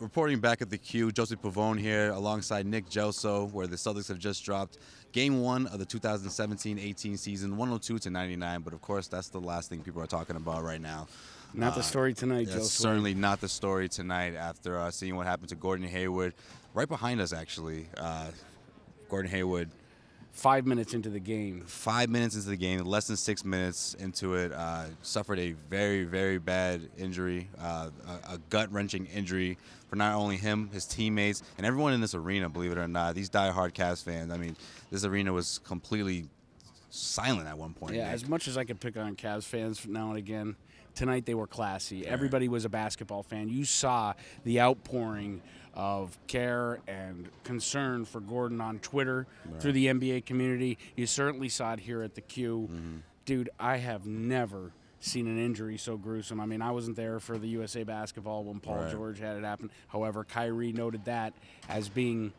reporting back at the Q, Josue Pavone here alongside Nick Gelso, where the Celtics have just dropped Game 1 of the 2017-18 season, 102-99. But, of course, that's the last thing people are talking about right now. Not the story tonight, Josue. Certainly not the story tonight after seeing what happened to Gordon Hayward. Right behind us, actually. Gordon Hayward. 5 minutes into the game. 5 minutes into the game, less than 6 minutes into it, suffered a very, very bad injury, a gut-wrenching injury for not only him, his teammates, and everyone in this arena, believe it or not. These die-hard Cavs fans, I mean, this arena was completely silent at one point. Yeah, as much as I could pick on Cavs fans now and again, tonight they were classy. Yeah. Everybody was a basketball fan. You saw the outpouring of care and concern for Gordon on Twitter, through the NBA community. You certainly saw it here at the Q. Dude, I have never seen an injury so gruesome. I mean, I wasn't there for the USA basketball when Paul George had it happen. However, Kyrie noted that as being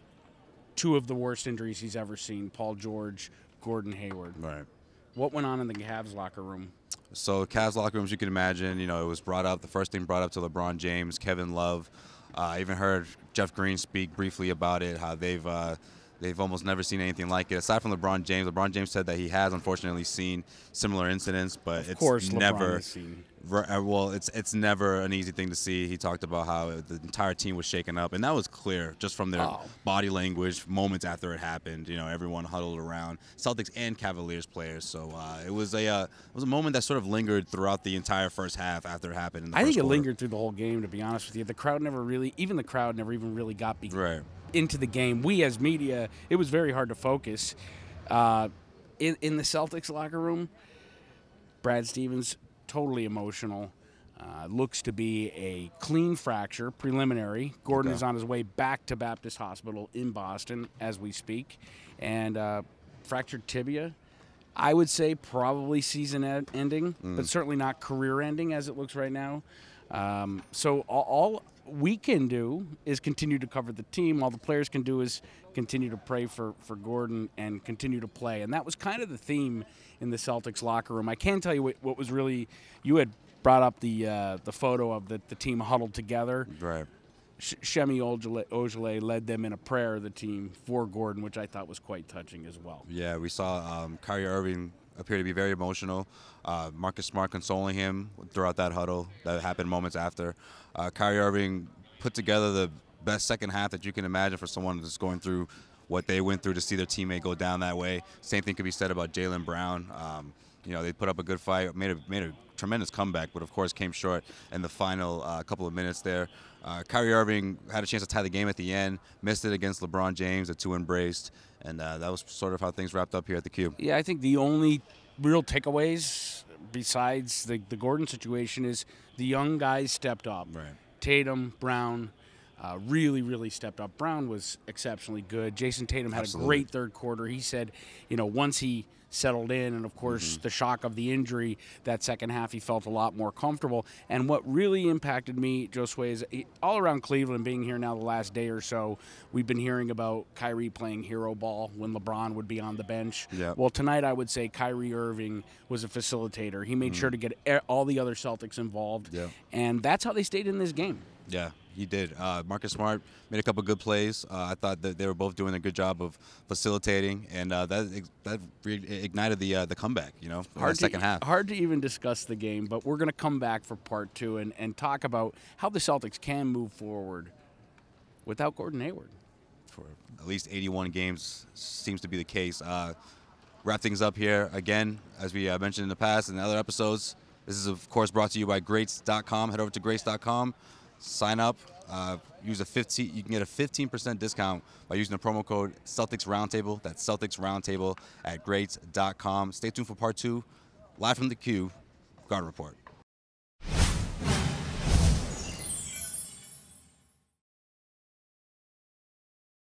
two of the worst injuries he's ever seen, Paul George, Gordon Hayward. Right. What went on in the Cavs locker room? So Cavs locker rooms, you can imagine, you know, it was brought up, the first thing brought up to LeBron James, Kevin Love. I even heard Jeff Green speak briefly about it, how they've almost never seen anything like it. Aside from LeBron James said that he has unfortunately seen similar incidents, but it's never. Well, it's never an easy thing to see. He talked about how the entire team was shaken up, and that was clear just from their body language moments after it happened. You know, everyone huddled around, Celtics and Cavaliers players. So it was a moment that sort of lingered throughout the entire first half after it happened. In the I think it quarter. lingered through the whole game. To be honest with you, the crowd never even really got into the game. We as media, it was very hard to focus. In the Celtics locker room, Brad Stevens, totally emotional. Looks to be a clean fracture, preliminary. Gordon is on his way back to Baptist Hospital in Boston as we speak. And fractured tibia, I would say probably season ending, but certainly not career ending as it looks right now. So all we can do is continue to cover the team. All the players can do is continue to pray for Gordon and continue to play. And that was kind of the theme in the Celtics locker room. I can tell you what was really – you had brought up the photo of the team huddled together. Right. Shemi Ojale led them in a prayer, the team, for Gordon, which I thought was quite touching as well. Yeah, we saw Kyrie Irving appear to be very emotional. Marcus Smart consoling him throughout that huddle that happened moments after. Kyrie Irving put together the best second half that you can imagine for someone that's going through what they went through to see their teammate go down that way. Same thing could be said about Jaylen Brown. You know, they put up a good fight, made a tremendous comeback, but of course came short in the final couple of minutes there. Kyrie Irving had a chance to tie the game at the end, missed it against LeBron James, the two embraced, and that was sort of how things wrapped up here at the Cube. Yeah, I think the only real takeaways besides the Gordon situation is the young guys stepped up. Right. Tatum, Brown, really, really stepped up. Brown was exceptionally good. Jayson Tatum had a great third quarter. He said, you know, once he settled in and, of course, the shock of the injury, that second half he felt a lot more comfortable. And what really impacted me, Josue, is all around Cleveland, being here now the last day or so, we've been hearing about Kyrie playing hero ball when LeBron would be on the bench. Yep. Well, tonight I would say Kyrie Irving was a facilitator. He made sure to get all the other Celtics involved, and that's how they stayed in this game. Yeah, he did. Marcus Smart made a couple good plays. I thought that they were both doing a good job of facilitating, and that ignited the comeback, you know, in the second half. Hard to even discuss the game, but we're going to come back for part two and talk about how the Celtics can move forward without Gordon Hayward. For at least 81 games seems to be the case. Wrap things up here again, as we mentioned in the past and other episodes. This is, of course, brought to you by Greats.com. Head over to Greats.com. Sign up. You can get a 15% discount by using the promo code Celtics Roundtable. That's Celtics Roundtable at Greats.com. Stay tuned for part two. Live from the Q, Garden Report.